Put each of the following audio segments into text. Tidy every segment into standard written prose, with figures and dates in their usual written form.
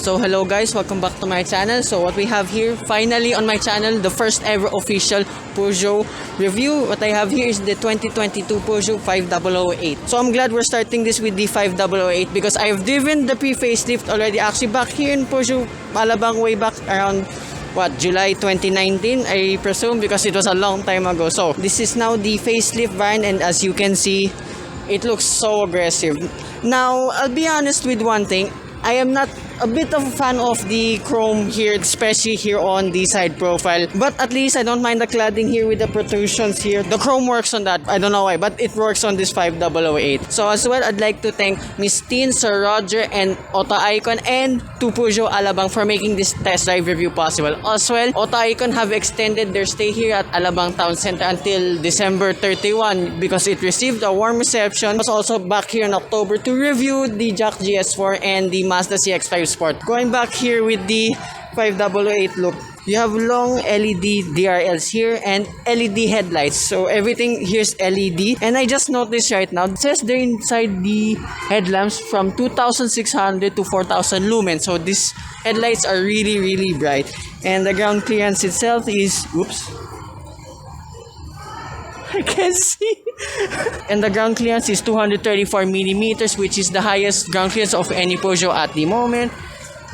So hello guys, welcome back to my channel. So what we have here, finally on my channel, the first ever official Peugeot review. What I have here is the 2022 Peugeot 5008. So I'm glad we're starting this with the 5008 because I've driven the pre-facelift already, actually back here in Peugeot Alabang way back around July 2019 I presume, because it was a long time ago. So this is now the facelift variant, and as you can see, it looks so aggressive. Now I'll be honest with one thing, I am not a bit of a fan of the chrome here, especially here on the side profile, but at least I don't mind the cladding here with the protrusions here. The chrome works on that, I don't know why, but it works on this 5008. So as well, I'd like to thank Miss Teen, Sir Roger, and Auto Icon, and to Peugeot Alabang for making this test drive review possible. As well, Auto Icon have extended their stay here at Alabang Town Center until December 31 because it received a warm reception. I was also back here in October to review the Jack GS4 and the Mazda CX-5 Sport. Going back here with the 5008 look, you have long LED DRLs here and LED headlights. So everything here's LED. And I just noticed right now, it says they're inside the headlamps from 2600 to 4000 lumens. So these headlights are really bright. And the ground clearance itself is, oops, I can't see. And the ground clearance is 234 millimeters, which is the highest ground clearance of any Peugeot at the moment.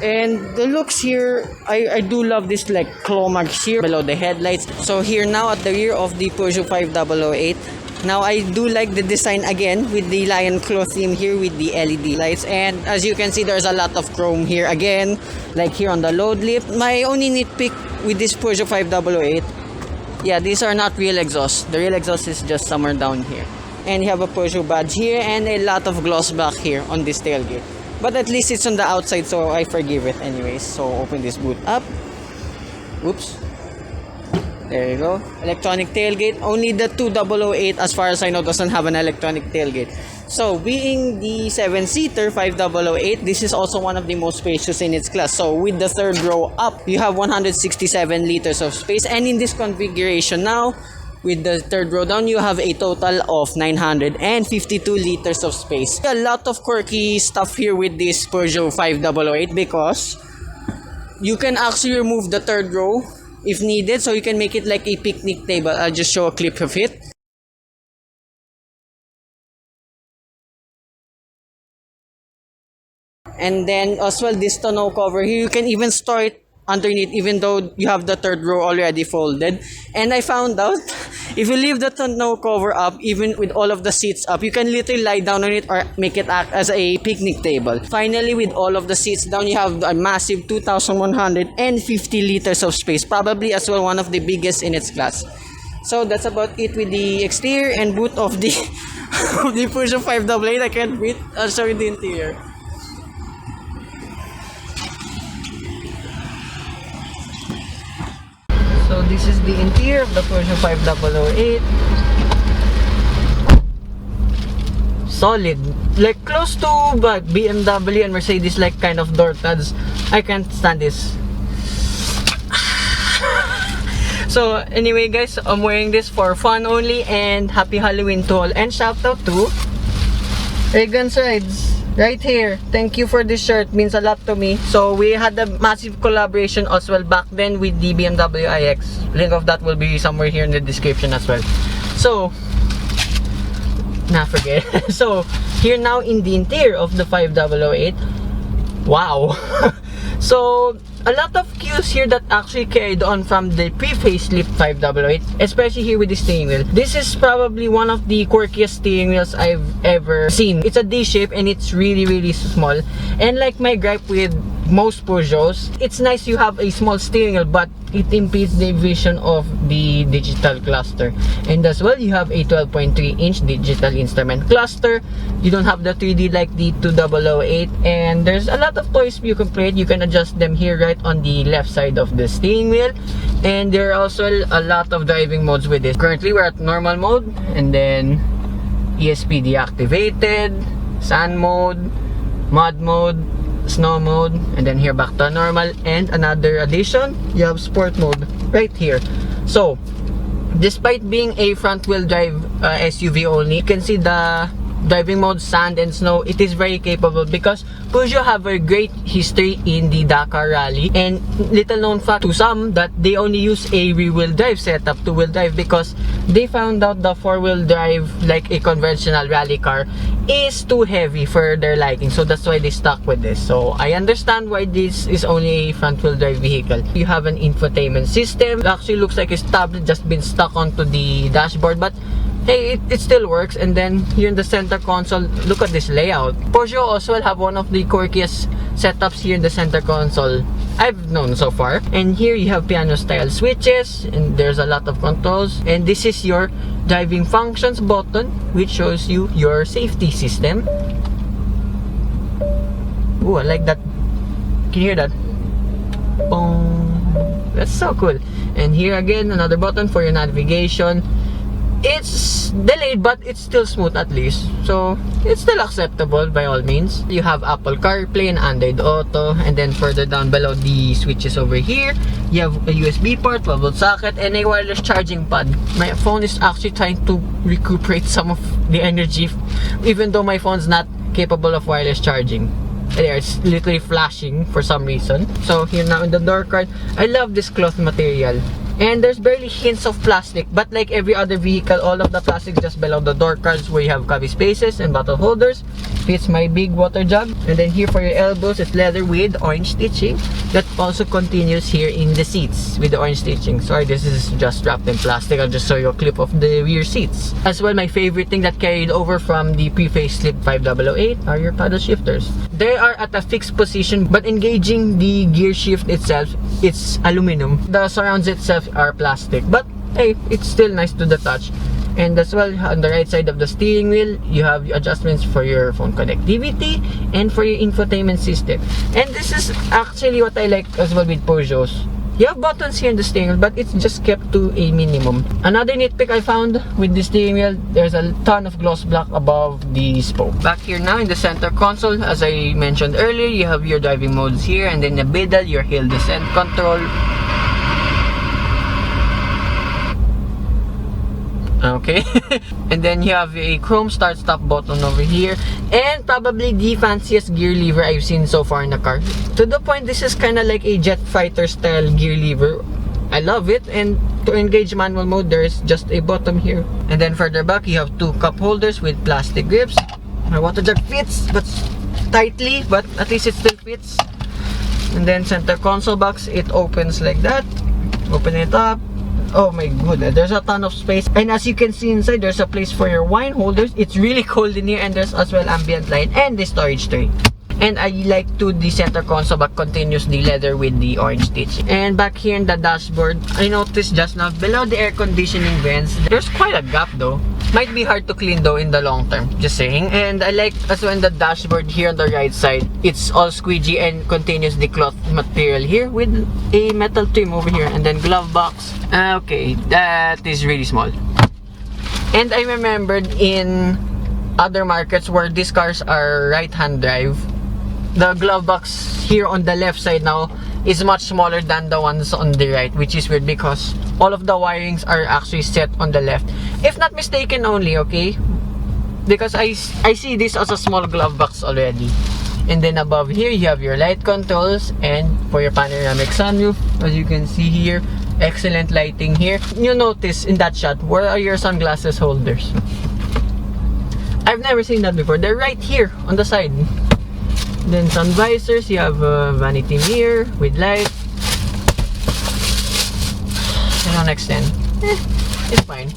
And the looks here, I do love this like claw marks here below the headlights. So here now at the rear of the Peugeot 5008. Now I do like the design again with the lion claw theme here with the LED lights. And as you can see, there's a lot of chrome here again, like here on the load lip. My only nitpick with this Peugeot 5008, yeah, these are not real exhaust. The real exhaust is just somewhere down here. And you have a Peugeot badge here and a lot of gloss back here on this tailgate. But at least it's on the outside, so I forgive it anyways. So open this boot up. Oops. There you go. Electronic tailgate. Only the 2008, as far as I know, doesn't have an electronic tailgate. So being the 7-seater 5008, this is also one of the most spacious in its class. So with the third row up, you have 167 liters of space. And in this configuration now, with the third row down, you have a total of 952 liters of space. A lot of quirky stuff here with this Peugeot 5008 because you can actually remove the third row if needed. So you can make it like a picnic table. I'll just show a clip of it. And then as well, this tonneau cover here, you can even store it underneath even though you have the third row already folded. And I found out if you leave the tonneau cover up, even with all of the seats up, you can literally lie down on it or make it act as a picnic table. Finally, with all of the seats down, you have a massive 2150 liters of space, probably as well one of the biggest in its class. So that's about it with the exterior and boot of the of the Peugeot 5008. I can't breathe. I'll show you the interior. So this is the interior of the Peugeot 5008. Solid. Like close to BMW and Mercedes like kind of door studs. I can't stand this. So anyway guys, I'm wearing this for fun only, and happy Halloween to all. And shout out to Regan's Rides right here. Thank you for this shirt, means a lot to me. So we had a massive collaboration as well back then with the BMW iX. Link of that will be somewhere here in the description as well. So forget. So here now in the interior of the 5008. Wow. So a lot of cues here that actually carried on from the pre-facelift 5008, especially here with the steering wheel. This is probably one of the quirkiest steering wheels I've ever seen. It's a D shape and it's really small. And like my gripe with most Peugeots, it's nice you have a small steering wheel, but it impedes the vision of the digital cluster. And as well, you have a 12.3-inch digital instrument cluster. You don't have the 3D like the 2008, and there's a lot of toys you can play. You can adjust them here right on the left side of the steering wheel. And there are also a lot of driving modes with this. Currently we're at normal mode, and then ESP deactivated, sun mode, mud mode, snow mode, and then here back to normal. And another addition, you have sport mode right here. So despite being a front wheel drive SUV only, you can see the driving mode, sand and snow, it is very capable because Peugeot have a great history in the Dakar Rally, and little known fact to some that they only use a rear-wheel drive setup, two-wheel drive, because they found out the four-wheel drive, like a conventional rally car, is too heavy for their liking. So that's why they stuck with this. So I understand why this is only a front-wheel drive vehicle. You have an infotainment system. It actually looks like it's tablet just been stuck onto the dashboard, but hey, it still works. And then here in the center console, look at this layout. Peugeot also will have one of the quirkiest setups here in the center console I've known so far. And here you have piano style switches, and there's a lot of controls. And this is your driving functions button, which shows you your safety system. Ooh, I like that. Can you hear that? Boom. That's so cool. And here again, another button for your navigation. It's delayed, but it's still smooth at least, so it's still acceptable by all means. You have Apple CarPlay and Android Auto, and then further down below the switches over here, you have a USB port, 12-volt socket, and a wireless charging pad. My phone is actually trying to recuperate some of the energy, even though my phone's not capable of wireless charging. There, it's literally flashing for some reason. So here now in the door card, I love this cloth material. And there's barely hints of plastic, but like every other vehicle, all of the plastic just below the door cards where you have cubby spaces and bottle holders. Fits my big water jug. And then here for your elbows, it's leather with orange stitching. That also continues here in the seats with the orange stitching. Sorry, this is just wrapped in plastic. I'll just show you a clip of the rear seats. As well, my favorite thing that carried over from the pre-facelift 5008 are your paddle shifters. They are at a fixed position, but engaging the gear shift itself, it's aluminum. The surrounds itself are plastic, but hey, it's still nice to the touch. And as well, on the right side of the steering wheel, you have adjustments for your phone connectivity and for your infotainment system. And this is actually what I like as well with Peugeots. You have buttons here in the steering wheel, but it's just kept to a minimum. Another nitpick I found with the steering wheel, there's a ton of gloss black above the spoke. Back here now in the center console, as I mentioned earlier, you have your driving modes here, and then the middle, your hill descent control. Okay. And then you have a chrome start stop button over here, and probably the fanciest gear lever I've seen so far in the car. To the point, this is kind of like a jet fighter style gear lever. I love it. And to engage manual mode, there's just a button here. And then further back, you have two cup holders with plastic grips. My water jug fits, but tightly, but at least it still fits. And then center console box, it opens like that. Open it up. Oh my goodness, there's a ton of space. And as you can see inside, there's a place for your wine holders. It's really cold in here, and there's as well ambient light and the storage tray. And I like to the center console but continues the leather with the orange stitch. And back here in the dashboard, I noticed just now below the air conditioning vents, there's quite a gap though. Might be hard to clean though in the long term, just saying. And I like as well in the dashboard here on the right side, it's all squeegee and continues the cloth material here with a metal trim over here. And then glove box. Okay, that is really small. And I remembered in other markets where these cars are right-hand drive, the glove box here on the left side now is much smaller than the ones on the right, which is weird because all of the wirings are actually set on the left, if not mistaken only, okay? Because I see this as a small glove box already. And then above here you have your light controls, and for your panoramic sunroof, as you can see here, excellent lighting here. You notice in that shot, where are your sunglasses holders? I've never seen that before. They're right here on the side. Then sun visors, you have a vanity mirror with light. And on extend, it's fine.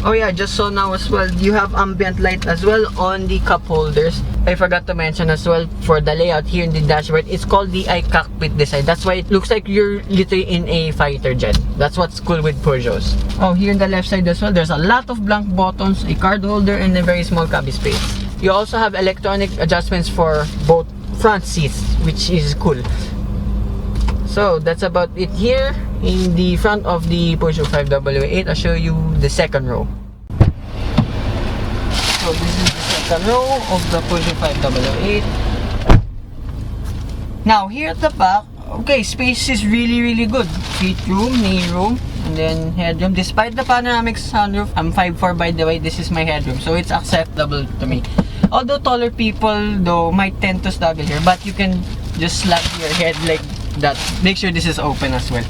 Oh yeah, just so now as well, you have ambient light as well on the cup holders. I forgot to mention as well, for the layout here in the dashboard, it's called the cockpit design. That's why it looks like you're literally in a fighter jet. That's what's cool with Peugeots. Oh, here in the left side as well, there's a lot of blank buttons, a card holder, and a very small cubby space. You also have electronic adjustments for both front seats, which is cool. So that's about it here in the front of the Peugeot 5008. I'll show you the second row. So this is the second row of the Peugeot 5008. Now here at the back, okay, space is really good. Seat room, knee room, And then headroom. Despite the panoramic sunroof, I'm 5'4" by the way. This is my headroom, so it's acceptable to me. Although taller people though might tend to struggle here, but you can just slap your head like that. Make sure this is open as well.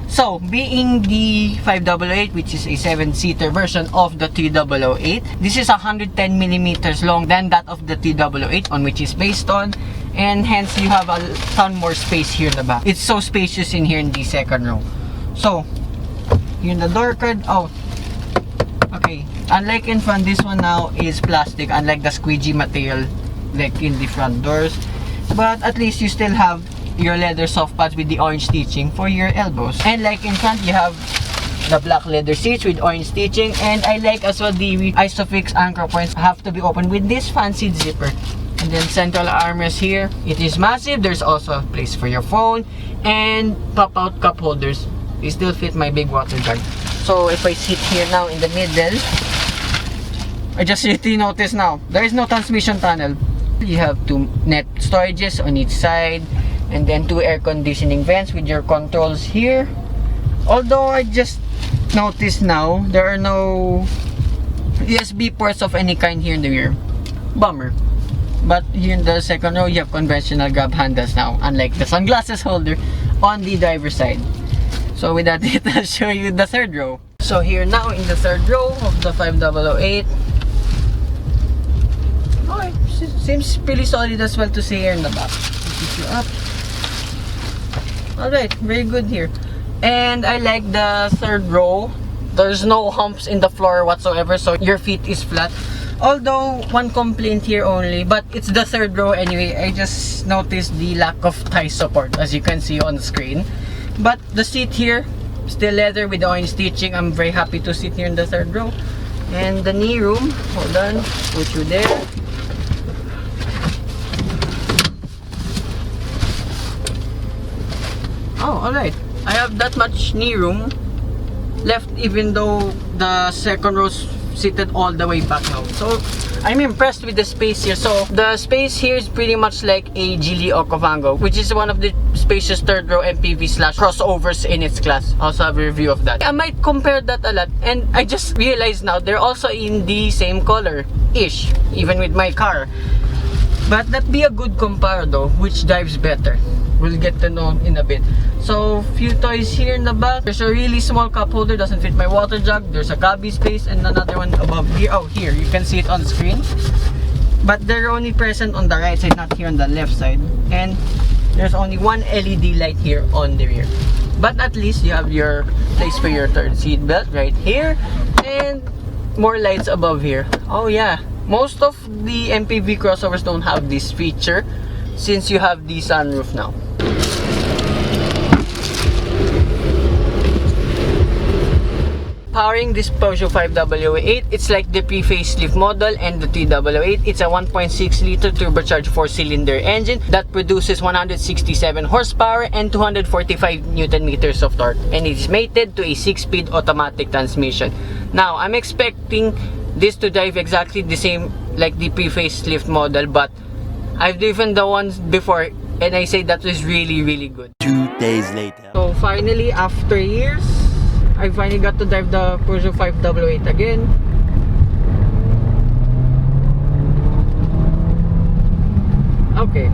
So, being the 508, which is a 7-seater version of the 308, this is 110 millimeters long than that of the 308, on which is based on, and hence you have a ton more space here in the back. It's so spacious in here in the second row. So, here in the door card, oh, okay, unlike in front, this one now is plastic, unlike the squeegee material like in the front doors. But at least you still have your leather soft pads with the orange stitching for your elbows. And like in front, you have the black leather seats with orange stitching. And I like as well the Isofix anchor points have to be opened with this fancy zipper. And then central armrest here, it is massive. There's also a place for your phone and pop-out cup holders. They still fit my big water jug. So if I sit here now in the middle, I just really notice now there is no transmission tunnel. You have two net storages on each side, and then two air conditioning vents with your controls here. Although I just noticed now there are no USB ports of any kind here in the rear. Bummer. But here in the second row, you have conventional grab handles now, unlike the sunglasses holder on the driver's side. So with that, I'll show you the third row. So here now in the third row of the 508, oh, it seems pretty solid as well to see here in the back. Pick you up. Alright, very good here. And I like the third row. There's no humps in the floor whatsoever, so your feet is flat. Although, one complaint here only, but it's the third row anyway. I just noticed the lack of thigh support, as you can see on the screen. But the seat here, still leather with the orange stitching. I'm very happy to sit here in the third row. And the knee room, hold on, put you there. Oh, alright. I have that much knee room left, even though the second row's seated all the way back now. So, I'm impressed with the space here. So, the space here is pretty much like a Geely Okavango, which is one of the spacious third row MPV / crossovers in its class. Also have a review of that. I might compare that a lot, and I just realized now they're also in the same color-ish, even with my car. But that be a good compare though, which drives better. We'll get to know in a bit. So, few toys here in the back. There's a really small cup holder, doesn't fit my water jug. There's a cubby space and another one above here. Oh, here, you can see it on the screen. But they're only present on the right side, not here on the left side. And there's only one LED light here on the rear. But at least you have your place for your third seat belt right here. And more lights above here. Oh yeah, most of the MPV crossovers don't have this feature since you have the sunroof now. Powering this Peugeot 508, it's like the pre-facelift model and the 388. It's a 1.6-liter turbocharged 4-cylinder engine that produces 167 horsepower and 245 Newton meters of torque, and it is mated to a 6-speed automatic transmission. Now, I'm expecting this to drive exactly the same like the pre-facelift model, but I've driven the ones before and I say that was really good. 2 days later. So finally, after years, I finally got to drive the Peugeot 508 again. Okay,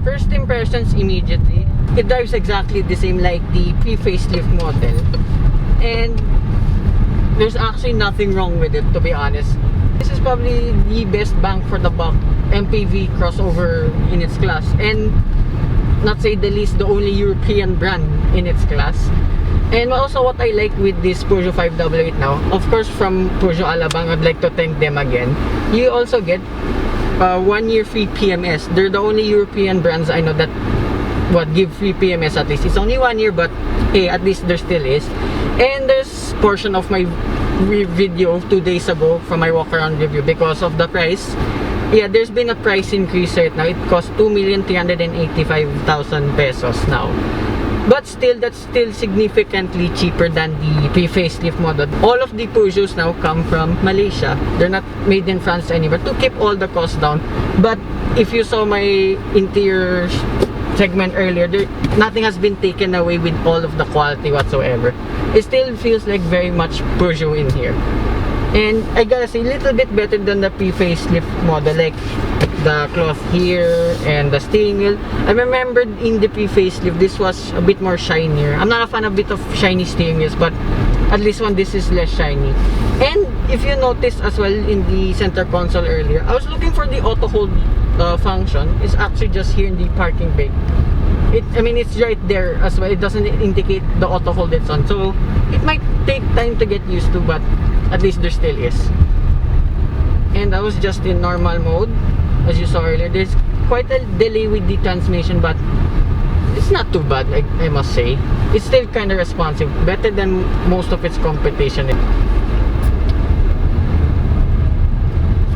first impressions immediately. It drives exactly the same like the pre-facelift model. And there's actually nothing wrong with it, to be honest. This is probably the best bang for the buck MPV crossover in its class. And not say the least, the only European brand in its class. And also what I like with this Peugeot 588 now, of course from Peugeot Alabang, I'd like to thank them again. You also get 1 year free PMS. They're the only European brands I know that give free PMS at least. It's only 1 year, but hey, at least there still is. And there's portion of my video 2 days ago from my walk around review because of the price. Yeah, there's been a price increase right now. It costs 2,385,000 pesos now. But still, that's still significantly cheaper than the pre-facelift model. All of the Peugeots now come from Malaysia. They're not made in France anymore to keep all the costs down. But if you saw my interior segment earlier, nothing has been taken away with all of the quality whatsoever. It still feels like very much Peugeot in here. And I gotta say, a little bit better than the pre-facelift model, like the cloth here and the steering wheel. I remembered in the pre-facelift, this was a bit more shinier. I'm not a fan of a bit of shiny steering wheels, but at least this is less shiny. And if you notice as well in the center console earlier, I was looking for the auto hold function. It's actually just here in the parking brake. I mean, it's right there as well. It doesn't indicate the auto hold it's on. So it might take time to get used to, but at least there still is. And I was just in normal mode, as you saw earlier. There's quite a delay with the transmission, but it's not too bad, I must say. It's still kind of responsive, better than most of its competition.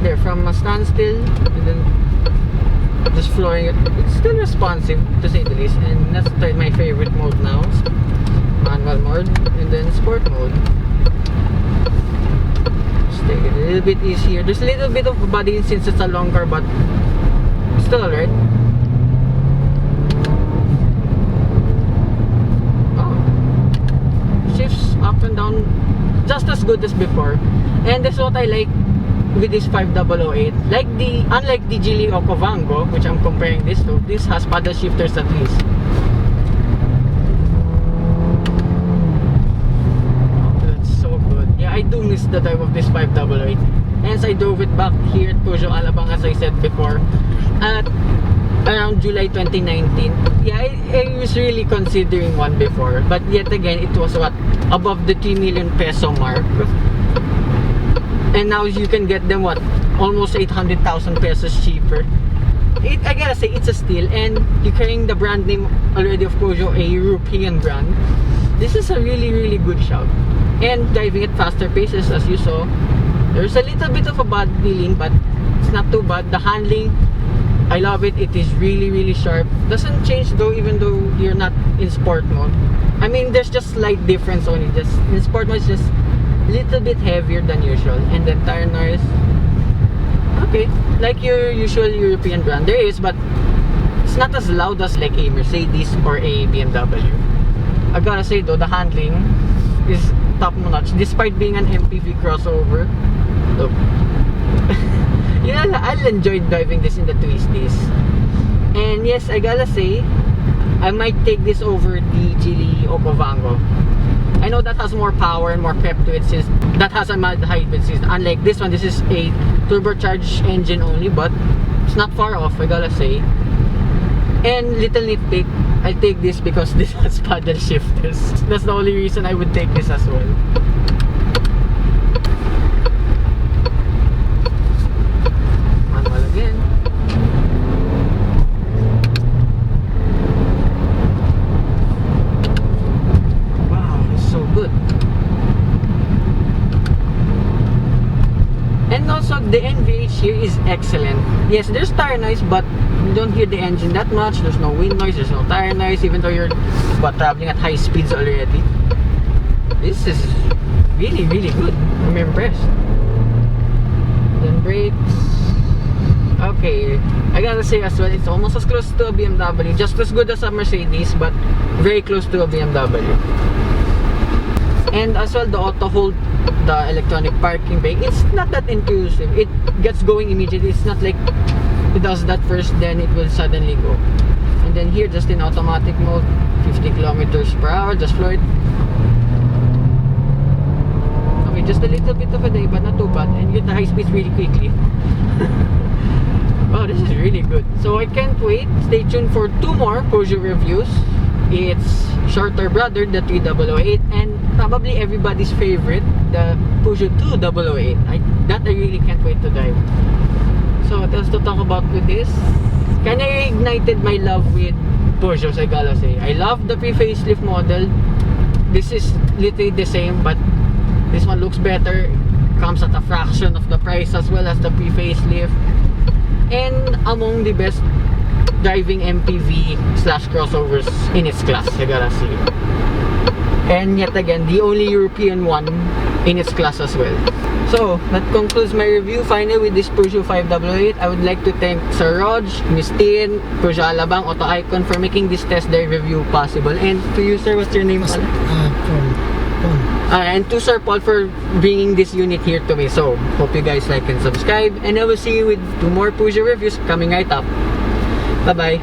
There, from a standstill, and then just flooring it. It's still responsive, to say the least. And let's try my favorite mode now, manual mode, and then sport mode. Take it a little bit easier. There's a little bit of body since it's a long car, but still alright. Oh, shifts up and down just as good as before, and that's what I like with this 5008. Unlike the Geely Okavango, which I'm comparing this to, this has paddle shifters at least. I do miss the drive of this 5008. Hence, I drove it back here at Peugeot Alabang, as I said before, at around July 2019. Yeah, I was really considering one before, but yet again, it was what? Above the 3 million peso mark. And now you can get them what? Almost 800,000 pesos cheaper. I gotta say, it's a steal, and you're carrying the brand name already of Peugeot, a European brand. This is a really good shout. And driving at faster paces, as you saw, there's a little bit of a bad feeling, but it's not too bad. The handling, I love it. It is really sharp. Doesn't change though, even though you're not in sport mode. I mean, there's just slight difference only. Just in sport mode, it's just a little bit heavier than usual. And then tire noise, okay, like your usual European brand, there is, but it's not as loud as like a Mercedes or a BMW. I gotta say though, the handling is top notch despite being an MPV crossover. Look. Yeah, I'll enjoy driving this in the twisties. And yes, I gotta say, I might take this over the Geely Okavango. I know that has more power and more pep to it, since that has a mild hybrid system. Unlike this one, this is a turbocharged engine only, but it's not far off, I gotta say. And little nitpick, I'll take this because this has paddle shifters. That's the only reason I would take this as well. Manual again. Wow, it's so good. And also, the NVH here is excellent. Yes, there's tire noise, but you don't hear the engine that much. There's no wind noise, there's no tire noise, even though you're traveling at high speeds already. This is really good. I'm impressed. Then brakes. Okay, I gotta say as well, it's almost as close to a BMW, just as good as a Mercedes, but very close to a BMW. And as well, the auto hold, the electronic parking brake, it's not that intrusive. It gets going immediately. It's not like it does that first, then it will suddenly go. And then here, just in automatic mode, 50 kilometers per hour, just floor it. Okay, just a little bit of a delay, but not too bad. And you get the high speeds really quickly. Wow, this is really good. So I can't wait. Stay tuned for 2 more Peugeot reviews. It's shorter brother, the 3008, and probably everybody's favorite, the Peugeot 2008. I really can't wait to drive. So what else to talk about with this? Kinda ignited my love with Peugeot, I gotta say. I love the pre-facelift model. This is literally the same, but this one looks better. Comes at a fraction of the price as well as the pre-facelift. And among the best driving MPV / crossovers in its class, I gotta say. And yet again, the only European one in its class as well. So, that concludes my review. Finally, with this Peugeot 508, I would like to thank Sir Rojz, Miss Tin, Peugeot Alabang, Auto Icon for making this test drive review possible. And to you, sir, what's your name? And to Sir Paul for bringing this unit here to me. So, hope you guys like and subscribe. And I will see you with 2 more Peugeot reviews coming right up. Bye-bye.